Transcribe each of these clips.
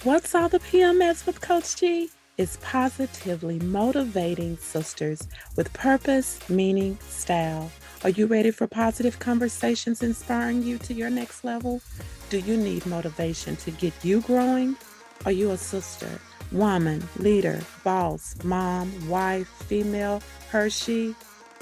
What's all the PMS with Coach G? It's positively motivating sisters with purpose, meaning, style. Are you ready for positive conversations inspiring you to your next level? Do you need motivation to get you growing? Are you a sister, woman, leader, boss, mom, wife, female, her, she?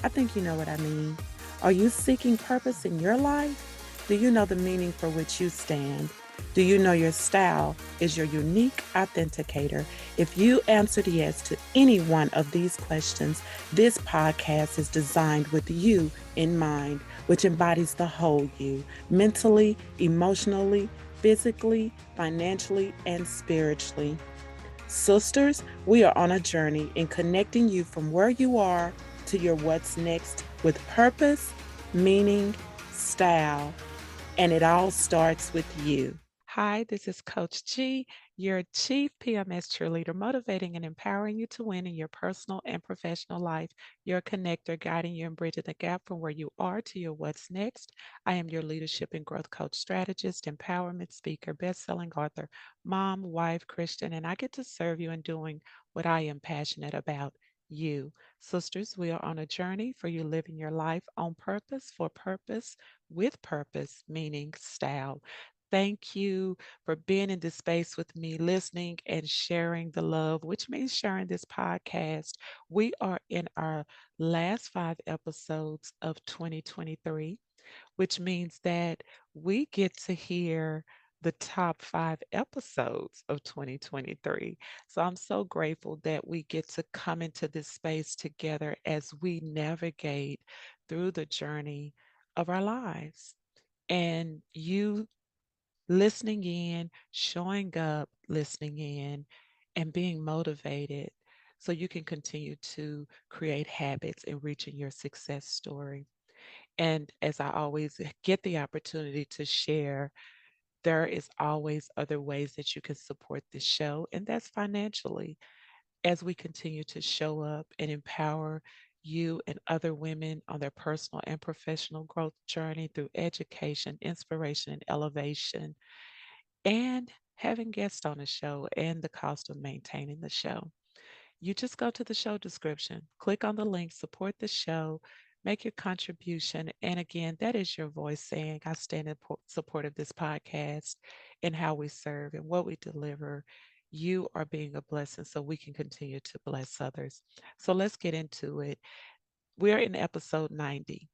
I think you know what I mean. Are you seeking purpose in your life? Do you know the meaning for which you stand? Do you know your style is your unique authenticator? If you answered yes to any one of these questions, this podcast is designed with you in mind, which embodies the whole you, mentally, emotionally, physically, financially, and spiritually. Sisters, we are on a journey in connecting you from where you are to your what's next with purpose, meaning, style, and it all starts with you. Hi, this is Coach G, your Chief PMS cheerleader, motivating and empowering you to win in your personal and professional life. Your connector, guiding you and bridging the gap from where you are to your what's next. I am your leadership and growth coach, strategist, empowerment speaker, best-selling author, mom, wife, Christian, and I get to serve you in doing what I am passionate about. You. Sisters, we are on a journey for you living your life on purpose, for purpose, with purpose, meaning style. Thank you for being in this space with me, listening and sharing the love, which means sharing this podcast. We are in our last 5 episodes of 2023, which means that we get to hear the top 5 episodes of 2023. So I'm so grateful that we get to come into this space together as we navigate through the journey of our lives. And you listening in, showing up, listening in, and being motivated so you can continue to create habits and reaching your success story. And as I always get the opportunity to share, there is always other ways that you can support this show, and that's financially as we continue to show up and empower you and other women on their personal and professional growth journey through education, inspiration, and elevation and having guests on the show and the cost of maintaining the show. You just go to the show description, click on the link, support the show, make your contribution. And again, that is your voice saying, I stand in support of this podcast and how we serve and what we deliver. You are being a blessing so we can continue to bless others. So let's get into it. We're in episode 90,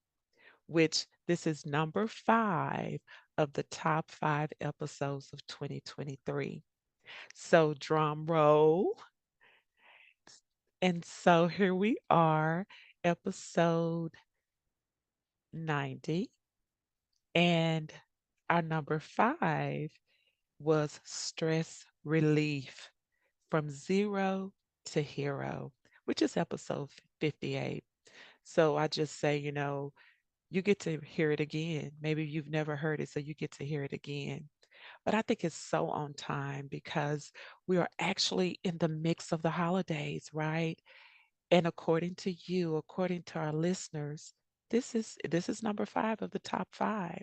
which this is number 5 of the top 5 episodes of 2023. So, drum roll. And so here we are, episode 90. And our number 5 was stress relief from zero to hero, which is episode 58. So I just say, you get to hear it again. Maybe you've never heard it, so you get to hear it again. But I think it's so on time because we are actually in the mix of the holidays, right? And according to you, according to our listeners, this is number 5 of the top 5.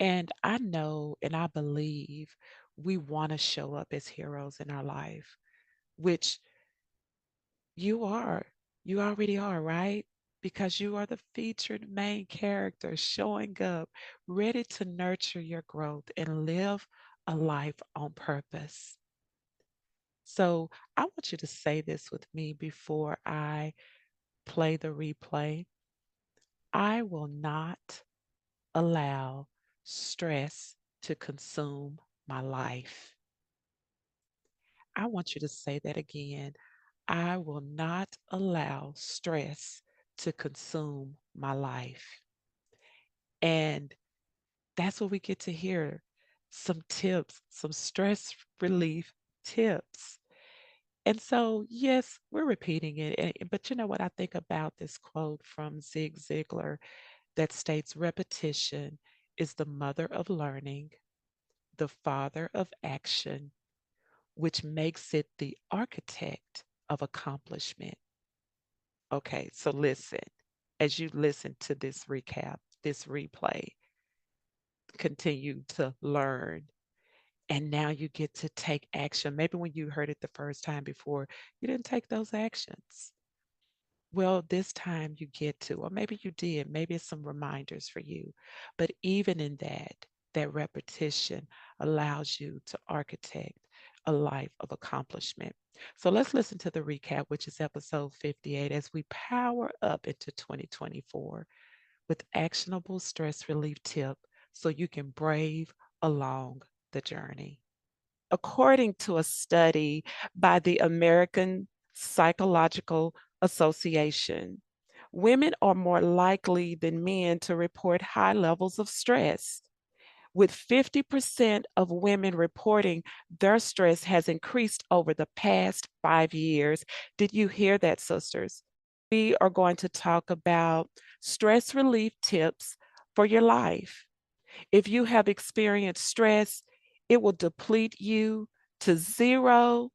And I know and I believe we want to show up as heroes in our life, which you are. You already are, right? Because you are the featured main character showing up, ready to nurture your growth and live a life on purpose. So I want you to say this with me before I play the replay. I will not allow stress to consume my life. I want you to say that again. I will not allow stress to consume my life. And that's what we get to hear some tips, some stress relief tips. And so, yes, we're repeating it. But you know what I think about this quote from Zig Ziglar that states repetition is the mother of learning, the father of action, which makes it the architect of accomplishment. Okay, so listen, as you listen to this recap, this replay, continue to learn And now you get to take action. Maybe when you heard it the first time before, you didn't take those actions. Well, this time you get to, or maybe you did, maybe it's some reminders for you. But even in that, that repetition allows you to architect a life of accomplishment. So let's listen to the recap, which is episode 58, as we power up into 2024 with actionable stress relief tip so you can brave along the journey. According to a study by the American Psychological Association, women are more likely than men to report high levels of stress, with 50% of women reporting their stress has increased over the past 5 years. Did you hear that, sisters? We are going to talk about stress relief tips for your life. If you have experienced stress, it will deplete you to zero,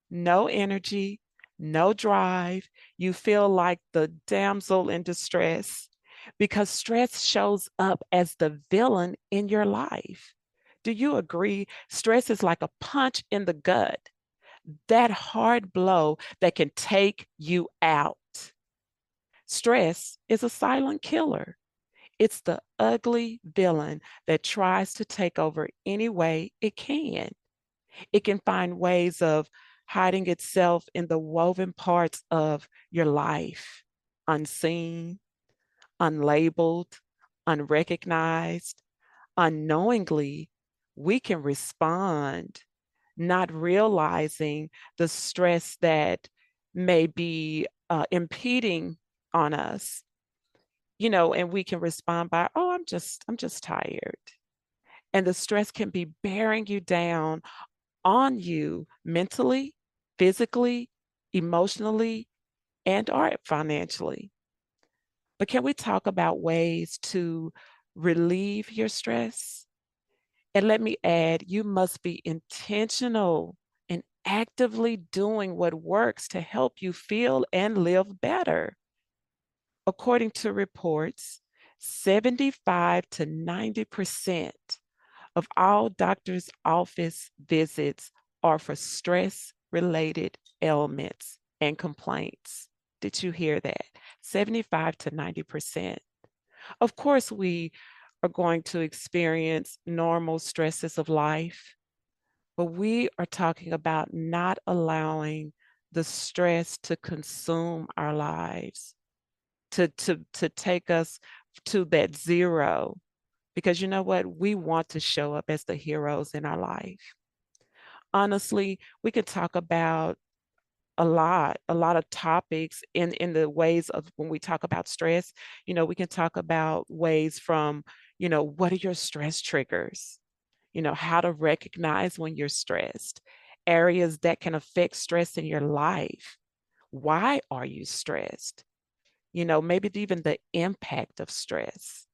no energy, no drive. You feel like the damsel in distress because stress shows up as the villain in your life. Do you agree? Stress is like a punch in the gut, that hard blow that can take you out. Stress is a silent killer. It's the ugly villain that tries to take over any way it can. It can find ways of hiding itself in the woven parts of your life, unseen, unlabeled, unrecognized. Unknowingly, we can respond, not realizing the stress that may be impeding on us, and we can respond by, oh, I'm just tired. And the stress can be bearing you down on you mentally, physically, emotionally, and or financially. But can we talk about ways to relieve your stress? And let me add, you must be intentional and actively doing what works to help you feel and live better. According to reports, 75 to 90% of all doctor's office visits are for stress related ailments and complaints. Did you hear that? 75 to 90%. Of course, we are going to experience normal stresses of life, but we are talking about not allowing the stress to consume our lives, to take us to that zero. Because you know what? We want to show up as the heroes in our life. Honestly, we could talk about a lot of topics in the ways of when we talk about stress. We can talk about ways from, what are your stress triggers? How to recognize when you're stressed, areas that can affect stress in your life. Why are you stressed? Maybe even the impact of stress.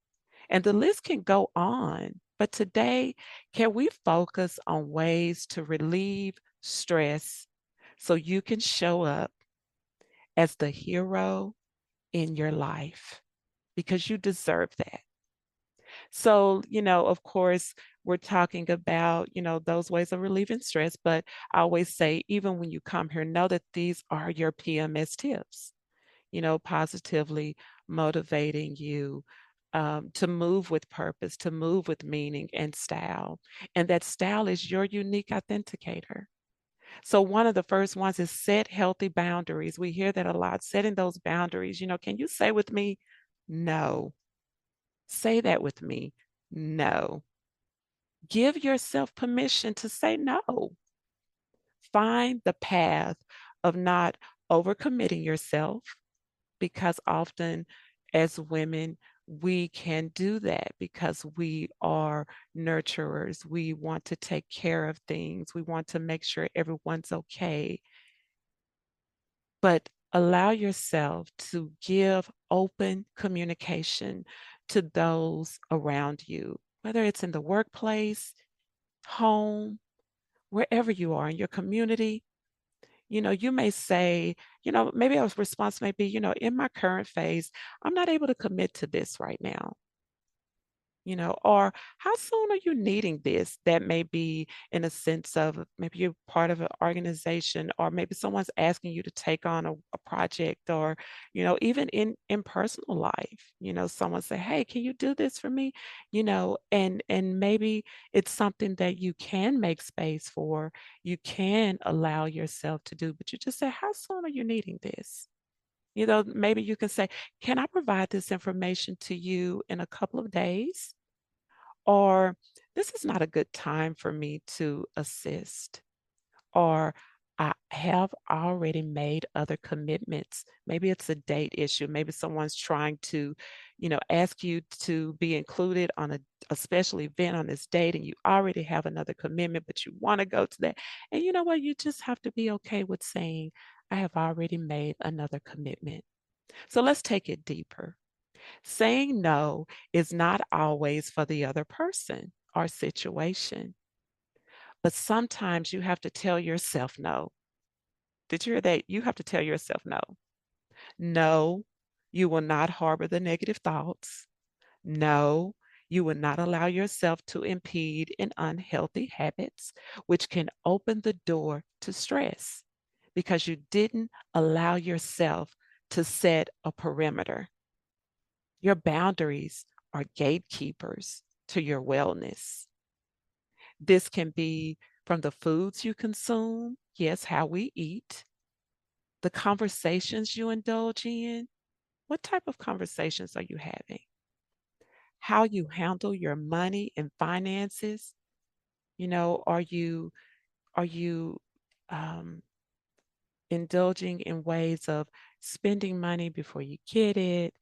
And the list can go on. But today, can we focus on ways to relieve stress so you can show up as the hero in your life? Because you deserve that. So, of course, we're talking about, those ways of relieving stress. But I always say, even when you come here, know that these are your PMS tips, positively motivating you to move with purpose, to move with meaning and style. And that style is your unique authenticator. So one of the first ones is set healthy boundaries. We hear that a lot, setting those boundaries. Can you say with me, no? Say that with me, no. Give yourself permission to say no. Find the path of not overcommitting yourself, because often as women, we can do that because we are nurturers. We want to take care of things. We want to make sure everyone's okay. But allow yourself to give open communication to those around you, whether it's in the workplace, home, wherever you are in your community. You may say, maybe a response may be, in my current phase, I'm not able to commit to this right now. Or how soon are you needing this? That may be in a sense of maybe you're part of an organization, or maybe someone's asking you to take on a project, or, even in personal life, someone say, hey, can you do this for me? And maybe it's something that you can make space for, you can allow yourself to do, but you just say, how soon are you needing this? Maybe you can say, can I provide this information to you in a couple of days? Or this is not a good time for me to assist. Or I have already made other commitments. Maybe it's a date issue. Maybe someone's trying to, ask you to be included on a special event on this date, and you already have another commitment, but you want to go to that. And you know what? You just have to be okay with saying, I have already made another commitment. So let's take it deeper. Saying no is not always for the other person or situation, but sometimes you have to tell yourself no. Did you hear that? You have to tell yourself no. No, you will not harbor the negative thoughts. No, you will not allow yourself to impede in unhealthy habits, which can open the door to stress because you didn't allow yourself to set a perimeter. Your boundaries are gatekeepers to your wellness. This can be from the foods you consume, yes, how we eat, the conversations you indulge in. What type of conversations are you having? How you handle your money and finances? Are you um, indulging in ways of spending money before you get it?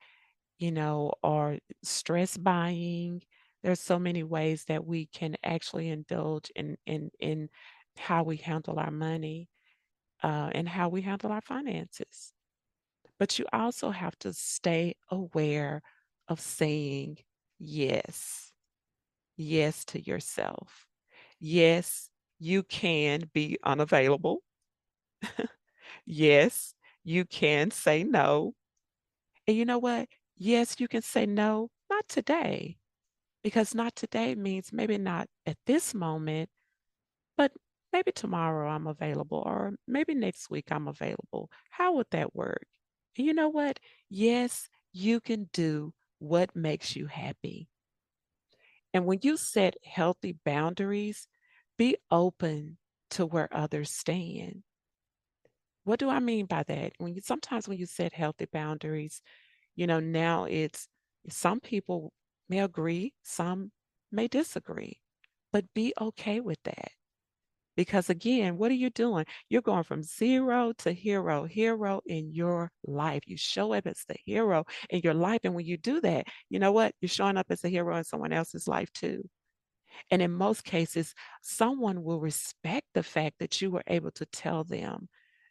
Or stress buying. There's so many ways that we can actually indulge in how we handle our money, and how we handle our finances. But you also have to stay aware of saying yes, yes to yourself. Yes, you can be unavailable. Yes, you can say no. And you know what? Yes, you can say no, not today, because not today means maybe not at this moment, but maybe tomorrow I'm available, or maybe next week I'm available. How would that work? And you know what? Yes, you can do what makes you happy. And when you set healthy boundaries, be open to where others stand. What do I mean by that? Sometimes when you set healthy boundaries, now it's some people may agree, some may disagree, but be okay with that. Because again, what are you doing? You're going from zero to hero, hero in your life. You show up as the hero in your life. And when you do that, you know what? You're showing up as a hero in someone else's life too. And in most cases, someone will respect the fact that you were able to tell them,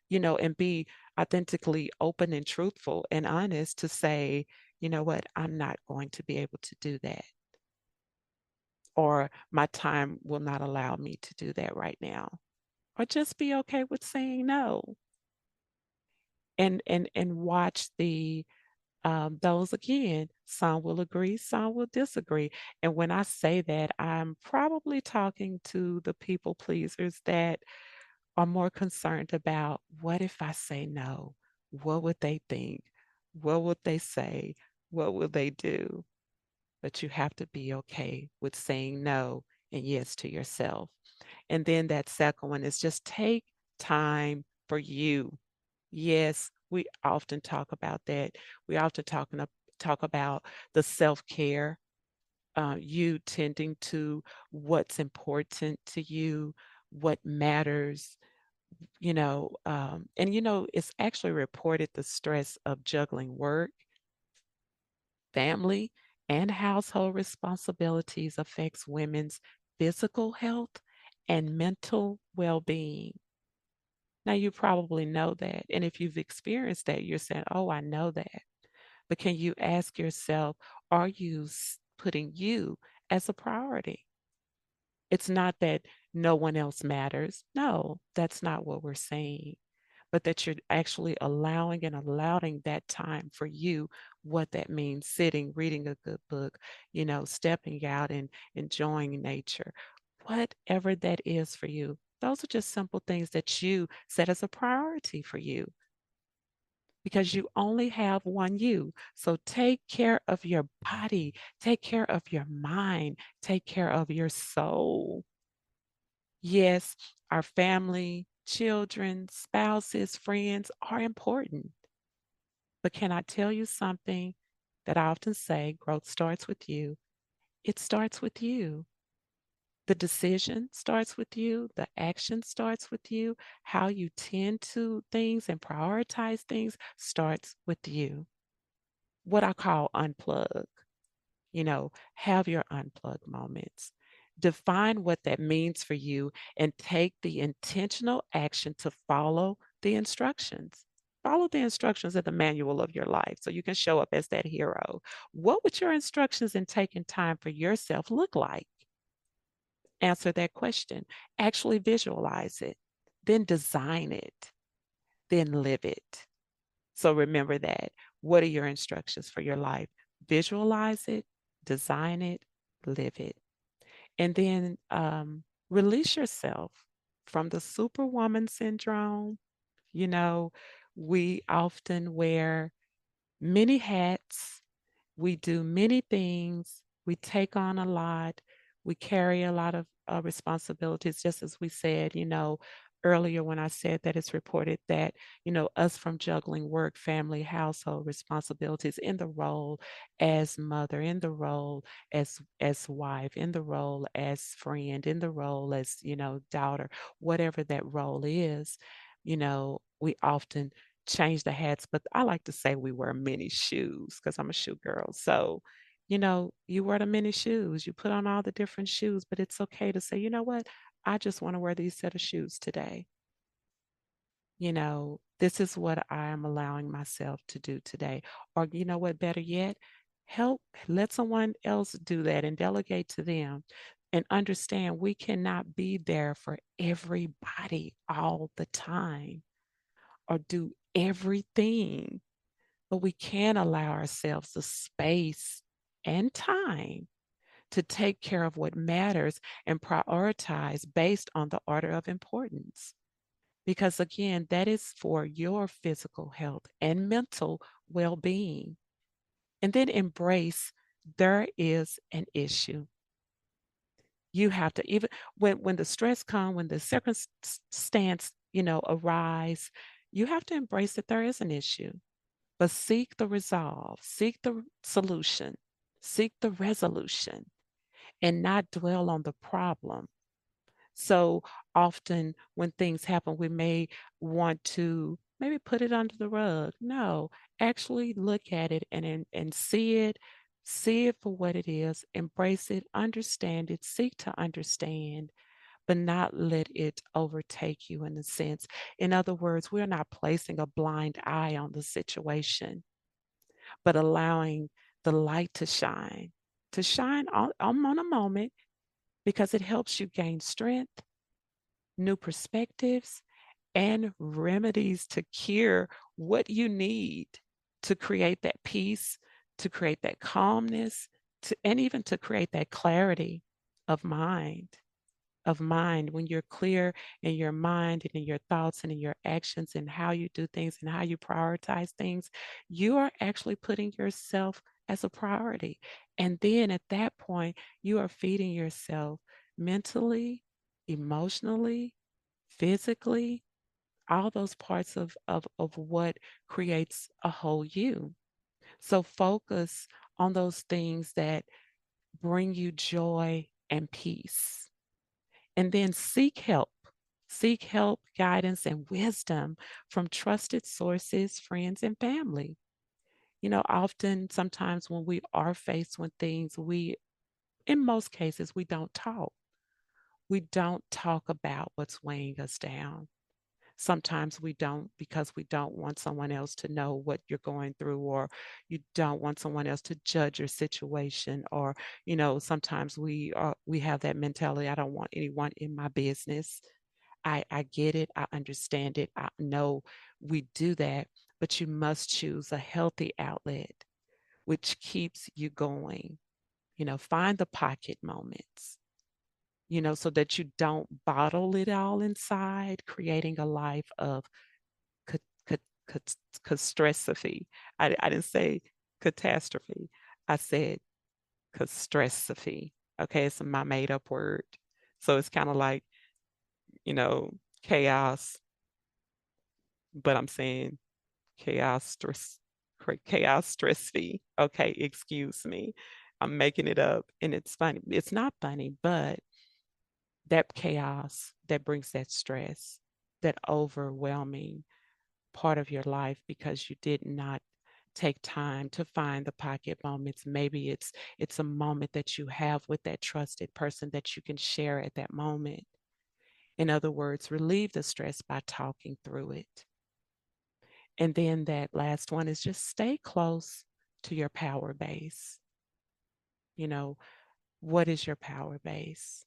and be authentically open and truthful and honest to say, you know what, I'm not going to be able to do that. Or my time will not allow me to do that right now. Or just be okay with saying no. And watch the those again. Some will agree, some will disagree. And when I say that, I'm probably talking to the people pleasers that are more concerned about, what if I say no? What would they think? What would they say? What will they do? But you have to be okay with saying no and yes to yourself. And then that second one is just take time for you. Yes, we often talk about that. We often talk about the self-care, you tending to what's important to you, what matters, and it's actually reported the stress of juggling work, family, and household responsibilities affects women's physical health and mental well-being. Now, you probably know that. And if you've experienced that, you're saying, oh, I know that. But can you ask yourself, are you putting you as a priority? It's not that no one else matters. No, that's not what we're saying. But that you're actually allowing that time for you what that means, sitting, reading a good book, stepping out and enjoying nature, whatever that is for you. Those are just simple things that you set as a priority for you because you only have one you. So take care of your body, take care of your mind, take care of your soul. Yes, our family, children, spouses, friends are important. But can I tell you something that I often say? Growth starts with you. It starts with you. The decision starts with you. The action starts with you. How you tend to things and prioritize things starts with you. What I call unplug. Have your unplug moments. Define what that means for you and take the intentional action to follow the instructions. Follow the instructions of the manual of your life so you can show up as that hero. What would your instructions in taking time for yourself look like? Answer that question. Actually visualize it, then design it, then live it. So remember that. What are your instructions for your life? Visualize it, design it, live it. And then release yourself from the superwoman syndrome. You know, we often wear many hats, we do many things, we take on a lot, we carry a lot of responsibilities, just as we said, earlier when I said that it's reported that, us from juggling work, family, household responsibilities in the role as mother, in the role as wife, in the role as friend, in the role as, daughter, whatever that role is, we often change the hats, but I like to say we wear many shoes because I'm a shoe girl. So, you wear the many shoes, you put on all the different shoes, but it's okay to say, you know what? I just want to wear these set of shoes today. This is what I am allowing myself to do today. Or, you know what, better yet, let someone else do that and delegate to them and understand we cannot be there for everybody all the time or do everything, but we can allow ourselves the space and time to take care of what matters and prioritize based on the order of importance. Because again, that is for your physical health and mental well being. And then embrace there is an issue. You have to, even when the stress comes, when the circumstance, arise, you have to embrace that there is an issue. But seek the resolve, seek the solution, seek the resolution, and not dwell on the problem. So often when things happen, we may want to maybe put it under the rug. No, actually look at it and see it for what it is, embrace it, understand it, seek to understand, but not let it overtake you in a sense. In other words, we're not placing a blind eye on the situation, but allowing the light to shine on a moment because it helps you gain strength, new perspectives, and remedies to cure what you need to create that peace, to create that calmness, and even to create that clarity of mind. When you're clear in your mind and in your thoughts and in your actions and how you do things and how you prioritize things, you are actually putting yourself as a priority. And then at that point, you are feeding yourself mentally, emotionally, physically, all those parts of what creates a whole you. So focus on those things that bring you joy and peace. And then seek help. Seek help, guidance, and wisdom from trusted sources, friends, and family. Often, sometimes when we are faced with things, in most cases, we don't talk. We don't talk about what's weighing us down. Sometimes we don't because we don't want someone else to know what you're going through, or you don't want someone else to judge your situation, or sometimes we have that mentality, I don't want anyone in my business. I get it, I understand it, I know we do that, but you must choose a healthy outlet. which keeps you going. Find the pocket moments, so that you don't bottle it all inside, creating a life of ca- ca- catastrophe. I didn't say catastrophe. I said catastrophe. Okay, it's my made up word. So it's kind of like, you know, chaos, but I'm saying chaos stress, chaos stressy. Okay, excuse me. I'm making it up and it's funny. It's not funny, but that chaos that brings that stress, that overwhelming part of your life because you did not take time to find the pocket moments. Maybe it's a moment that you have with that trusted person that you can share at that moment. In other words, relieve the stress by talking through it. And then that last one is just stay close to your power base. You know, what is your power base?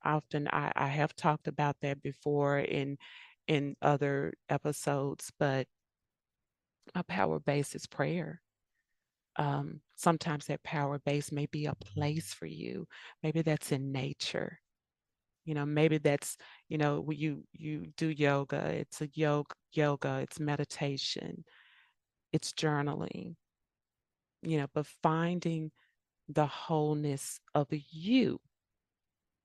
Often I have talked about that before in other episodes, but a power base is prayer. Sometimes that power base may be a place for you. Maybe that's in nature. Maybe that's, when you do yoga, it's a yoga, it's meditation, it's journaling, but finding the wholeness of you.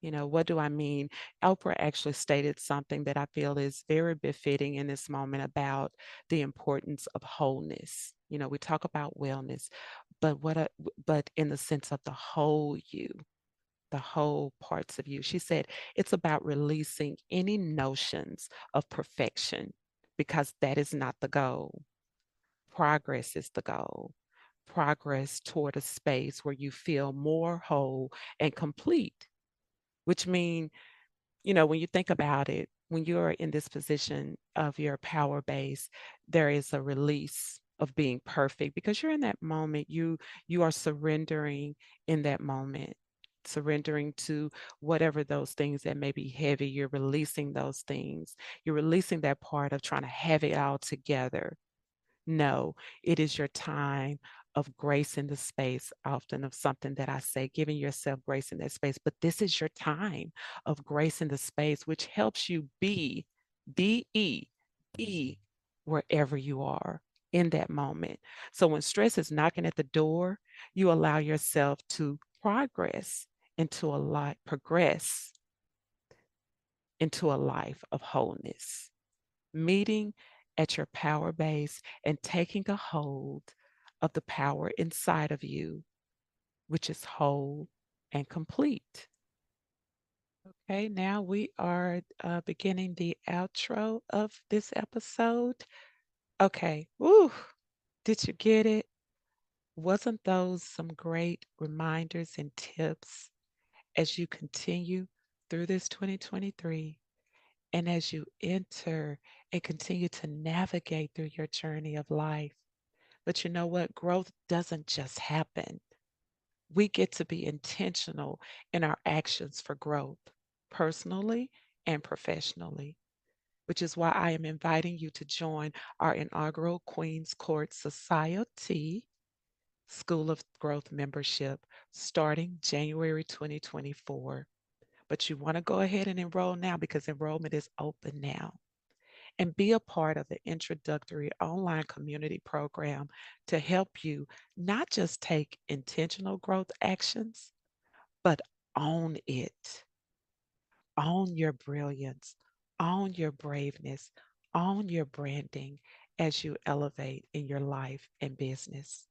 What do I mean? Oprah actually stated something that I feel is very befitting in this moment about the importance of wholeness. We talk about wellness, but but in the sense of the whole you, the whole parts of you. She said it's about releasing any notions of perfection because that is not the goal. Progress is the goal. Progress toward a space where you feel more whole and complete, which means, when you think about it, when you're in this position of your power base, there is a release of being perfect because you're in that moment. You are surrendering in that moment, surrendering to whatever those things that may be heavy. You're releasing those things. You're releasing that part of trying to have it all together. No, it is your time of grace in the space, often of something that I say, giving yourself grace in that space. But this is your time of grace in the space, which helps you be wherever you are in that moment. So when stress is knocking at the door, you allow yourself to progress into a life of wholeness, meeting at your power base and taking a hold of the power inside of you, which is whole and complete. Okay, now we are beginning the outro of this episode. Okay, woo, did you get it? Wasn't those some great reminders and tips as you continue through this 2023? And as you enter and continue to navigate through your journey of life. But you know what? Growth doesn't just happen. We get to be intentional in our actions for growth, personally and professionally, which is why I am inviting you to join our inaugural Queen's Court Society School of Growth membership starting January 2024. But you want to go ahead and enroll now because enrollment is open now. And be a part of the introductory online community program to help you not just take intentional growth actions, but own it. Own your brilliance, own your braveness, own your branding as you elevate in your life and business.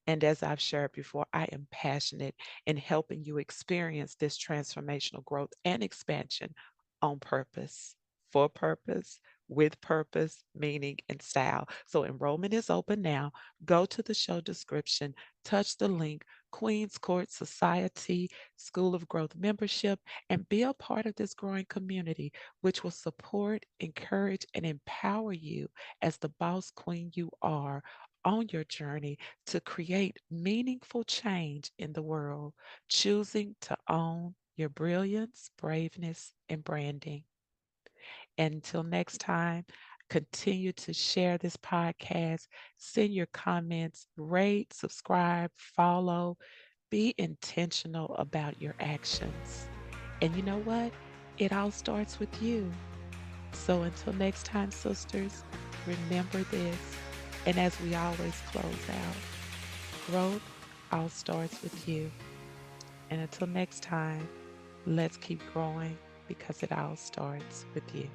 And as I've shared before, I am passionate in helping you experience this transformational growth and expansion on purpose, for purpose, with purpose, meaning, and style. So enrollment is open now. Go to the show description, touch the link, Queen's Court Society School of Growth membership, and be a part of this growing community, which will support, encourage, and empower you as the boss queen you are on your journey to create meaningful change in the world, choosing to own your brilliance, braveness, and branding. And until next time, Continue to share this podcast, send your comments, rate, subscribe, follow. Be intentional about your actions. And you know what? It all starts with you. So until next time, sisters, remember this. And as we always close out, growth all starts with you. And until next time, let's keep growing because it all starts with you.